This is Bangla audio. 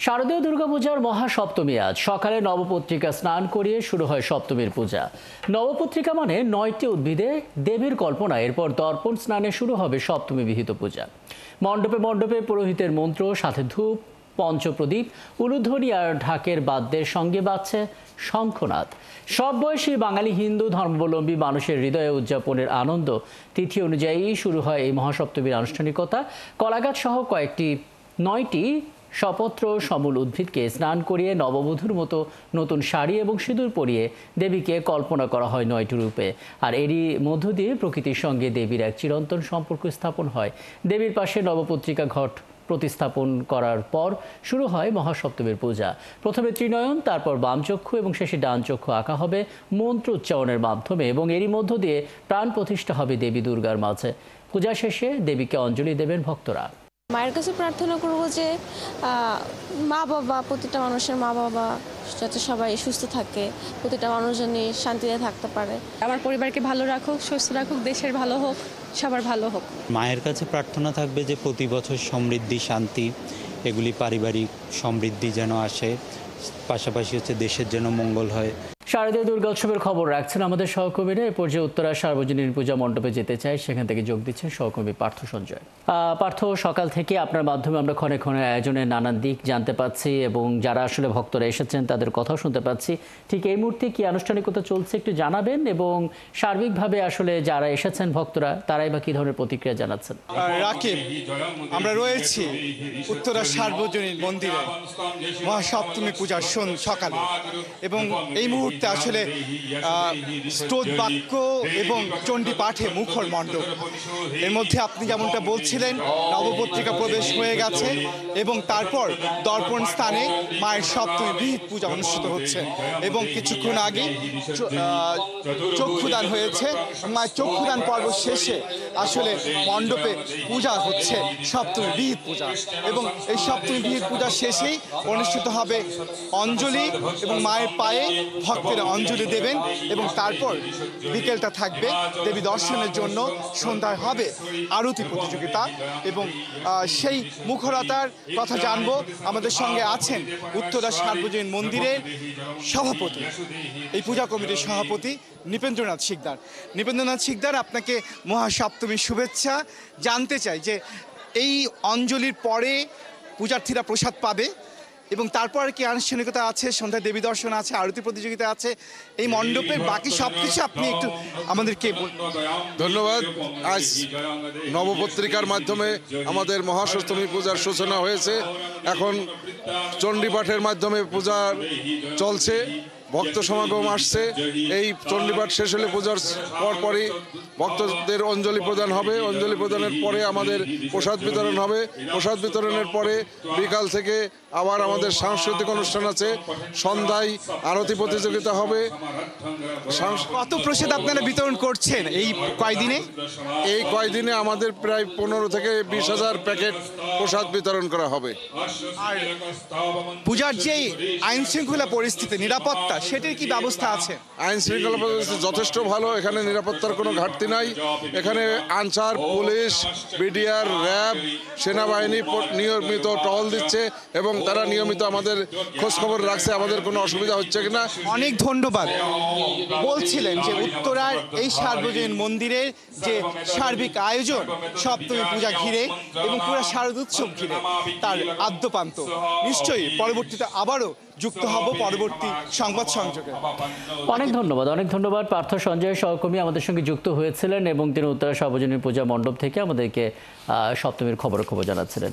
শারদীয় দুর্গাপূজার মহাসপ্তমী আজ সকালে নবপত্রিকা স্নান করিয়ে শুরু হয় সপ্তমীর পূজা। নবপত্রিকা মানে 9টি উদ্ভিদে দেবীর কল্পনা। এরপর দর্পণ স্নানে শুরু হবে সপ্তমী বিহিত পূজা। মণ্ডপে মণ্ডপে পুরোহিতের মন্ত্র, সাথে ধূপ, পঞ্চপ্রদীপ, উলুধ্বনি আর ঢাকের বাদ্যের সঙ্গে বাজছে শঙ্খনাদ। সব বয়সী বাঙালি হিন্দু ধর্মাবলম্বী মানুষের হৃদয়ে উদযাপনের আনন্দ। তিথি অনুযায়ী শুরু হয় এই মহাসপ্তমীর আনুষ্ঠানিকতা। কলাগাছ সহ কয়েকটি 9টি সপত্র সমূল উদ্ভিদকে স্নান করিয়ে নববধূর মতো নতুন শাড়ি এবং সিঁদুর পরিয়ে দেবীকে কল্পনা করা হয় 9টি রূপে। আর এরই মধ্য দিয়ে প্রকৃতির সঙ্গে দেবীর এক চিরন্তন সম্পর্ক স্থাপন হয়। দেবীর পাশে নবপত্রিকা ঘট প্রতিস্থাপন করার পর শুরু হয় মহাসপ্তমীর পূজা। প্রথমে ত্রিনয়ন, তারপর বামচক্ষু এবং শেষে ডান চক্ষু আঁকা হবে মন্ত্র উচ্চারণের মাধ্যমে এবং এরই মধ্য দিয়ে প্রাণ প্রতিষ্ঠা হবে দেবী দুর্গার মাঝে। পূজা শেষে দেবীকে অঞ্জলি দেবেন ভক্তরা। মায়ের কাছে প্রার্থনা করব যে মা বাবা, প্রতিটা মানুষের মা বাবা যাতে সবাই সুস্থ থাকে, প্রতিটা মানুষ যেন শান্তিতে থাকতে পারে। আমার পরিবারকে ভালো রাখুক, সুস্থ রাখুক, দেশের ভালো হোক, সবার ভালো হোক। মায়ের কাছে প্রার্থনা থাকবে যে প্রতি বছর সমৃদ্ধি, শান্তি, এগুলি পারিবারিক সমৃদ্ধি যেন আসে, পাশাপাশি দেশের যেন মঙ্গল হয়। শারদীয় দুর্গা উৎসবের খবর রাখছেন আমাদের সহকর্মীরা। এ পর্যায়ে উত্তরা সার্বজনীন পূজা মণ্ডপে যেতে চাই, সেখান থেকে যোগ দিচ্ছেন সহকর্মী পার্থ সঞ্জয়। পার্থ, সকাল থেকে আপনার মাধ্যমে আমরা ক্ষণে ক্ষণে আয়োজনের নানান দিক জানতে পাচ্ছি এবং যারা আসলে ভক্তরা এসেছেন তাদের কথাও শুনতে পাচ্ছি। ঠিক এই মুহূর্তে কি আনুষ্ঠানিকতা চলছে একটু জানাবেন, এবং সার্বিকভাবে আসলে যারা এসেছেন ভক্তরা তারাই বা কি ধরনের প্রতিক্রিয়া জানাচ্ছেন? রাকিব, আমরা রয়েছি উত্তরা সার্বজনীন মন্দিরে মহাসপ্তমী পূজার সকালে, এবং এই মুহূর্তে আসলে স্তোত্র বাক্য এবং চণ্ডী পাঠে মুখর মণ্ডপ। এর মধ্যে আপনি যেমনটা বলছিলেন, নবপত্রিকা প্রবেশ হয়ে গেছে এবং তারপর দর্পণ স্থানে মায়ের সপ্তমী বিহিত পূজা অনুষ্ঠিত হচ্ছে এবং কিছুক্ষণ আগে চক্ষুদান হয়েছে। মায়ের চক্ষুদান পর্ব শেষে আসলে মণ্ডপে পূজা হচ্ছে সপ্তমী বিহিত পূজা, এবং এই সপ্তমী বিহিত পূজা শেষেই অনুষ্ঠিত হবে অঞ্জলি এবং মায়ের পায়ে ভক্তেরা অঞ্জলি দেবেন এবং তারপর বিকেলটা থাকবে দেবী দর্শনের জন্য। সন্ধ্যায় হবে আরতি প্রতিযোগিতা এবং সেই মুখরতার কথা জানবো। আমাদের সঙ্গে আছেন উত্তরা সার্বজনীন মন্দিরের সভাপতি, এই পূজা কমিটির সভাপতি নৃপেন্দ্রনাথ শিকদার। নৃপেন্দ্রনাথ শিকদার, আপনাকে মহাসপ্তমীর শুভেচ্ছা। জানতে চাই যে এই অঞ্জলির পরে পূজার্থীরা প্রসাদ পাবে এবং তারপর কি আনুষ্ঠানিকতা আছে, সন্ধ্যায় দেবী দর্শন আছে, আরতি প্রতিযোগিতা আছে, এই মণ্ডপের বাকি সব কিছু আপনি একটু আমাদেরকে ধন্যবাদ। আজ নবপত্রিকার মাধ্যমে আমাদের মহাসপ্তমী পূজার সূচনা হয়েছে। এখন চণ্ডীপাঠের মাধ্যমে পূজা চলছে, ভক্ত সমাগম আসছে। এই চণ্ডীপাঠ শেষ হলে পূজার পরপরই ভক্তদের অঞ্জলি প্রদান হবে। অঞ্জলি প্রদানের পরে আমাদের প্রসাদ বিতরণ হবে। প্রসাদ বিতরণের পরে বিকাল থেকে আবার আমাদের সাংস্কৃতিক অনুষ্ঠান আছে। সন্ধ্যায় আরতি প্রতিযোগিতা হবে। কত প্রসাদ আপনারা বিতরণ করছেন এই কয়দিনে? এই কয়দিনে আমাদের প্রায় 15 থেকে 20,000 প্যাকেট প্রসাদ বিতরণ করা হবে। আর পূজার যে আইন শৃঙ্খলা পরিস্থিতি, নিরাপত্তা, সেটির কি ব্যবস্থা আছে? আইন শৃঙ্খলা পরিস্থিতি যথেষ্ট ভালো। এখানে নিরাপত্তার কোনো ঘাটতি নাই। এখানে আনসার, পুলিশ, বিডিআর, র্যাব, সেনাবাহিনী নিয়মিত টহল দিচ্ছে এবং তারা নিয়মিত আমাদের খোঁজখবর রাখছে আমাদের কোনো অসুবিধা হচ্ছে কিনা। অনেক ধন্যবাদ। বলছিলেন যে উত্তরার এই সার্বজনীন মন্দিরের যে সার্বিক আয়োজন সপ্তমী পূজা ঘিরে এবং পুরো শারদোৎসব ঘিরে তার আদ্যপান্ত। নিশ্চয়ই পরবর্তীতে আবারও যুক্ত হব পরবর্তী সংবাদ সংযোগে। অনেক ধন্যবাদ পার্থ সঞ্জয় সহকর্মী আমাদের সঙ্গে যুক্ত হয়েছিলেন এবং তিনি উত্তরা সার্বজনীন পূজা মণ্ডপ থেকে আমাদেরকে সপ্তমীর খবর জানাচ্ছিলেন।